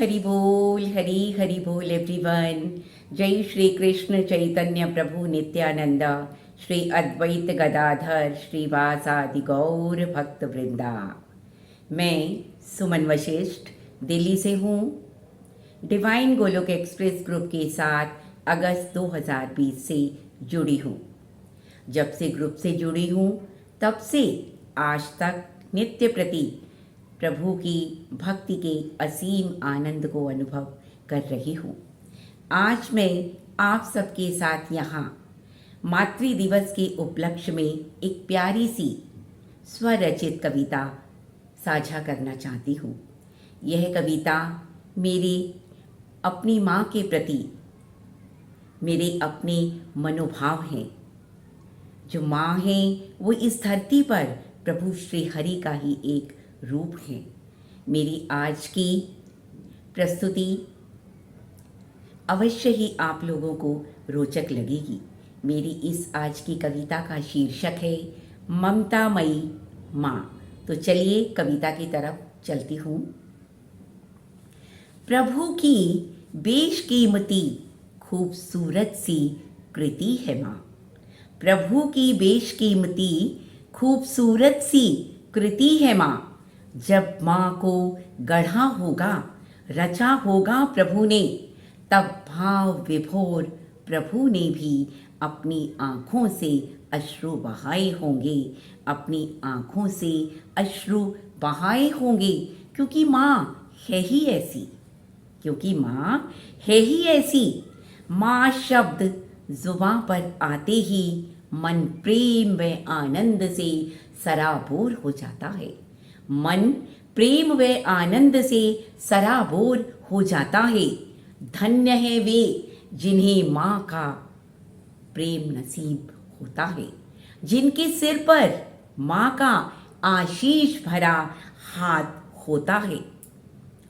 हरि हरि बोल एवरीवन। जय श्री कृष्ण चैतन्य प्रभु नित्यानंद, श्री अद्वैत गदाधर श्रीवासादि गौर भक्त वृंदा। मैं सुमन वशिष्ठ दिल्ली से हूँ। डिवाइन गोलोक एक्सप्रेस ग्रुप के साथ अगस्त 2020 से जुड़ी हूँ। जब से ग्रुप से जुड़ी हूँ तब से आज तक नित्य प्रति प्रभु की भक्ति के असीम आनंद को अनुभव कर रही हूँ। आज मैं आप सबके साथ यहाँ मातृ दिवस के उपलक्ष्य में एक प्यारी सी स्वरचित कविता साझा करना चाहती हूँ। यह कविता मेरी अपनी माँ के प्रति मेरे अपने मनोभाव हैं। जो माँ है वो इस धरती पर प्रभु श्री हरि का ही एक रूप है। मेरी आज की प्रस्तुति अवश्य ही आप लोगों को रोचक लगेगी। मेरी इस आज की कविता का शीर्षक है ममतामयी माँ। तो चलिए कविता की तरफ चलती हूँ। प्रभु की बेशकीमती खूबसूरत सी कृति है माँ। प्रभु की बेशकीमती खूबसूरत सी कृति है माँ। जब माँ को गढ़ा होगा, रचा होगा प्रभु ने, तब भाव विभोर प्रभु ने भी अपनी आँखों से अश्रु बहाए होंगे, अपनी आँखों से अश्रु बहाए होंगे। क्योंकि माँ है ही ऐसी, क्योंकि माँ है ही ऐसी। माँ शब्द जुबां पर आते ही मन प्रेम व आनंद से सराबोर हो जाता है। मन प्रेम व आनंद से सराबोर हो जाता है। धन्य है वे जिन्हें माँ का प्रेम नसीब होता है, जिनके सिर पर माँ का आशीष भरा हाथ होता है।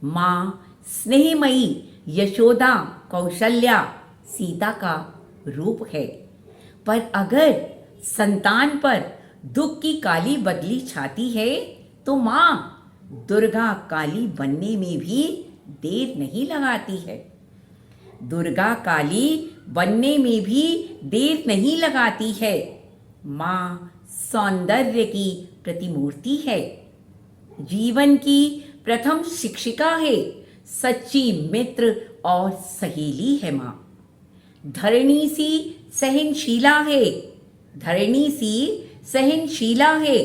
माँ स्नेहमयी यशोदा, कौशल्या, सीता का रूप है। पर अगर संतान पर दुख की काली बदली छाती है तो माँ दुर्गा काली बनने में भी देर नहीं लगाती है। दुर्गा काली बनने में भी देर नहीं लगाती है। माँ सौंदर्य की प्रतिमूर्ति है, जीवन की प्रथम शिक्षिका है, सच्ची मित्र और सहेली है माँ। धरणी सी सहनशीला है, धरणी सी सहनशीला है।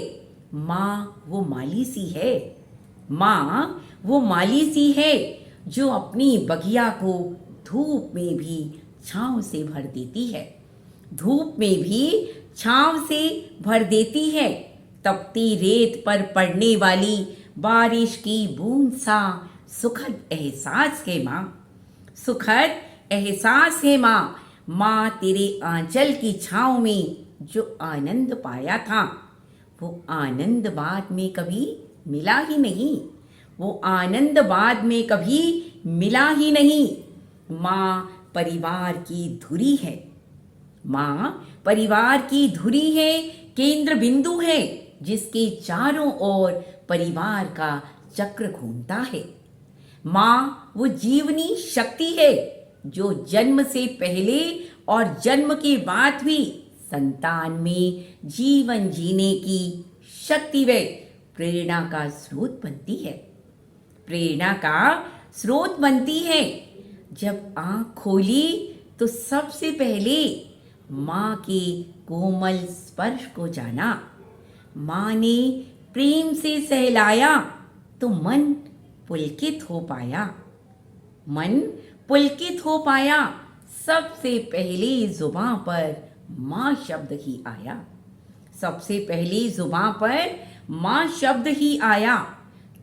माँ वो माली सी है, माँ वो माली सी है जो अपनी बगिया को धूप में भी छाँव से भर देती है, धूप में भी छाँव से भर देती है। तपती रेत पर पड़ने वाली बारिश की बूंद सा सुखद एहसास है माँ, सुखद एहसास है माँ। माँ तेरे आंचल की छाँव में जो आनंद पाया था वो आनंद बाद में कभी मिला ही नहीं, वो आनंद बाद में कभी मिला ही नहीं। माँ परिवार की धुरी है, माँ परिवार की धुरी है, केंद्र बिंदु है जिसके चारों ओर परिवार का चक्र घूमता है। माँ वो जीवनी शक्ति है जो जन्म से पहले और जन्म के बाद भी संतान में जीवन जीने की शक्ति व प्रेरणा का स्रोत बनती है, प्रेरणा का स्रोत बनती है। जब आँख खोली तो सबसे पहले माँ के कोमल स्पर्श को जाना। माँ ने प्रेम से सहलाया तो मन पुलकित हो पाया, मन पुलकित हो पाया। सबसे पहले जुबां पर माँ शब्द ही आया, सबसे पहले जुबां पर माँ शब्द ही आया।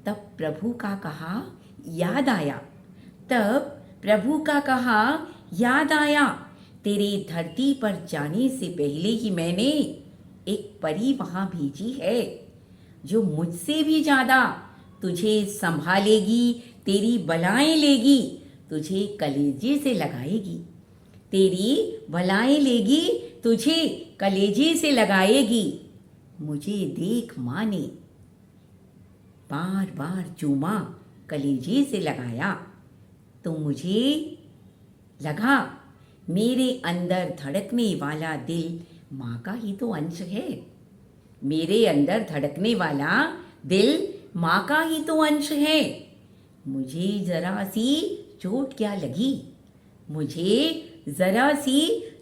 तब प्रभु का कहा याद आया, तब प्रभु का कहा याद आया। तेरे धरती पर जाने से पहले ही मैंने एक परी वहाँ भेजी है जो मुझसे भी ज़्यादा तुझे संभालेगी, तेरी बलाएं लेगी, तुझे कलेजे से लगाएगी, तेरी बलाएं लेगी, तुझे कलेजे से लगाएगी। मुझे देख माँ ने बार बार चूमा, कलेजे से लगाया। तो मुझे लगा मेरे अंदर धड़कने वाला दिल माँ का ही तो अंश है। मेरे अंदर धड़कने वाला दिल माँ का ही तो अंश है। मुझे जरा सी चोट क्या लगी, मुझे जरा सी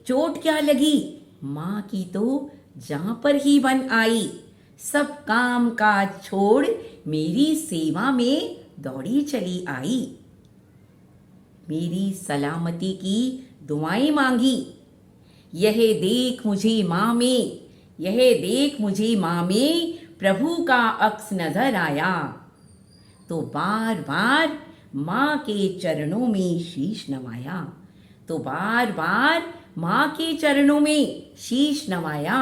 चोट क्या लगी, माँ की तो जहाँ पर ही बन आई। सब काम काज छोड़ मेरी सेवा में दौड़ी चली आई। मेरी सलामती की दुआएं मांगी। यह देख मुझे माँ में, यह देख मुझे माँ में प्रभु का अक्स नजर आया। तो बार बार माँ के चरणों में शीश नवाया। तो बार बार माँ के चरणों में शीश नवाया।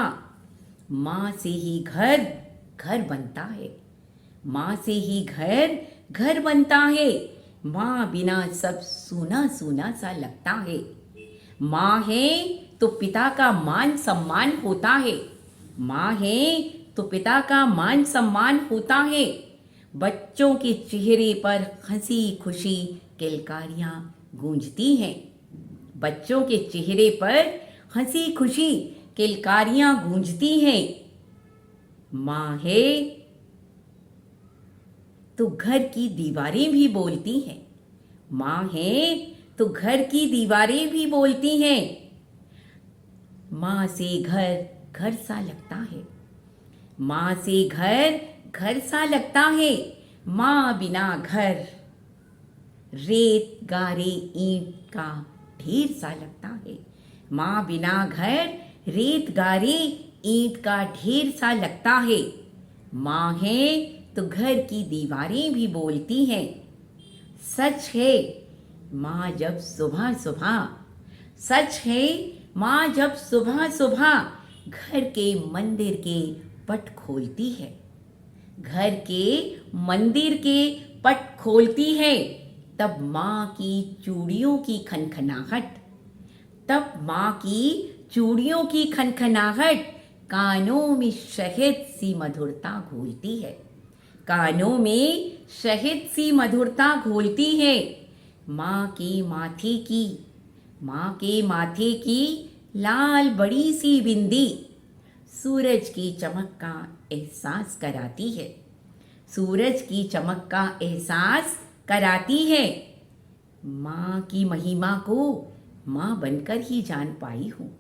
माँ से ही घर घर बनता है। माँ से ही घर घर बनता है। माँ बिना सब सूना सूना सा लगता है। माँ है तो पिता का मान सम्मान होता है। माँ है तो पिता का मान सम्मान होता है। बच्चों के चेहरे पर हंसी खुशी किलकारियाँ गूंजती हैं। बच्चों के चेहरे पर हंसी खुशी किलकारियाँ गूंजती हैं। माँ है तो घर की दीवारें भी बोलती हैं। माँ है तो घर की दीवारें भी बोलती हैं। माँ से घर घर सा लगता है। माँ से घर घर सा लगता है। माँ बिना घर रेत गारे ईंट का ढेर सा लगता है। माँ बिना घर रेत गारे ईंट का ढेर सा लगता है। माँ है तो घर की दीवारें भी बोलती हैं। सच है माँ जब सुबह सुबह, सच है माँ जब सुबह सुबह घर के मंदिर के पट खोलती है। घर के मंदिर के पट खोलती है। तब माँ की चूड़ियों की खनखनाहट, तब माँ की चूड़ियों की खनखनाहट कानों में शहद सी मधुरता घोलती है। कानों में शहद सी मधुरता घोलती है। माँ के माथे की, माँ के माथे की लाल बड़ी सी बिंदी सूरज की चमक का एहसास कराती है। सूरज की चमक का एहसास कराती है। माँ की महिमा को माँ बनकर ही जान पाई हूँ।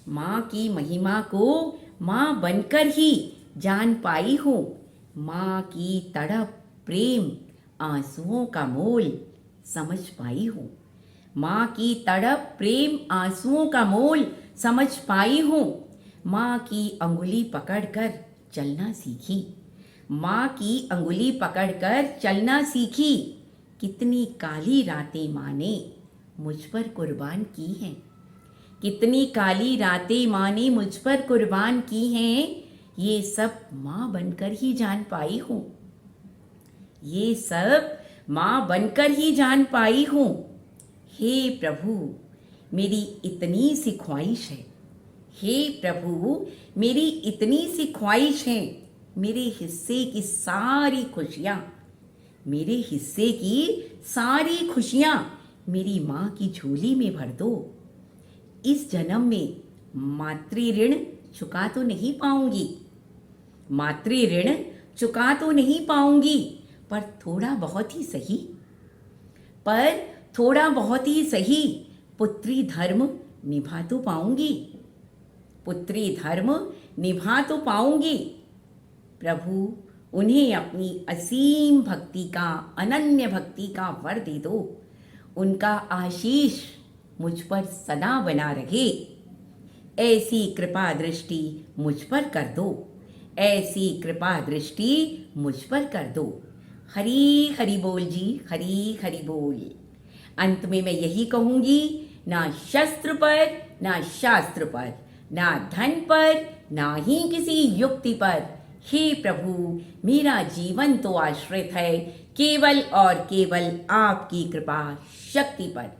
माँ की महिमा को माँ बनकर ही जान पाई हूँ। माँ की तड़प प्रेम आंसुओं का मोल समझ पाई हूँ। माँ की तड़प प्रेम आंसुओं का मोल समझ पाई हूँ। माँ की अंगुली पकड़कर चलना सीखी। माँ की अंगुली पकड़कर चलना सीखी। कितनी काली रातें माँ ने मुझ पर कुर्बान की हैं। कितनी काली रातें माँ ने मुझ पर कुर्बान की हैं। ये सब माँ बनकर ही जान पाई हूँ। ये सब माँ बनकर ही जान पाई हूँ। हे प्रभु मेरी इतनी सी ख्वाहिश है। हे प्रभु मेरी इतनी सी ख्वाहिश है। मेरे हिस्से की सारी खुशियाँ, मेरे हिस्से की सारी खुशियाँ मेरी माँ की झोली में भर दो। इस जन्म में मातृ ऋण चुका तो नहीं पाऊंगी, मातृ ऋण चुका तो नहीं पाऊंगी, पर थोड़ा बहुत ही सही, पर थोड़ा बहुत ही सही पुत्री धर्म निभा तो पाऊंगी। पुत्री धर्म निभा तो पाऊंगी। प्रभु उन्हें अपनी असीम भक्ति का, अनन्य भक्ति का वर दे दो। उनका आशीष मुझ पर सदा बना रहे। ऐसी कृपा दृष्टि मुझ पर कर दो। ऐसी कृपा दृष्टि मुझ पर कर दो। हरी हरि बोल जी, हरी हरि बोल। अंत में मैं यही कहूंगी, ना शस्त्र पर, ना शास्त्र पर, ना धन पर, ना ही किसी युक्ति पर। हे प्रभु मेरा जीवन तो आश्रित है केवल और केवल आपकी कृपा शक्ति पर।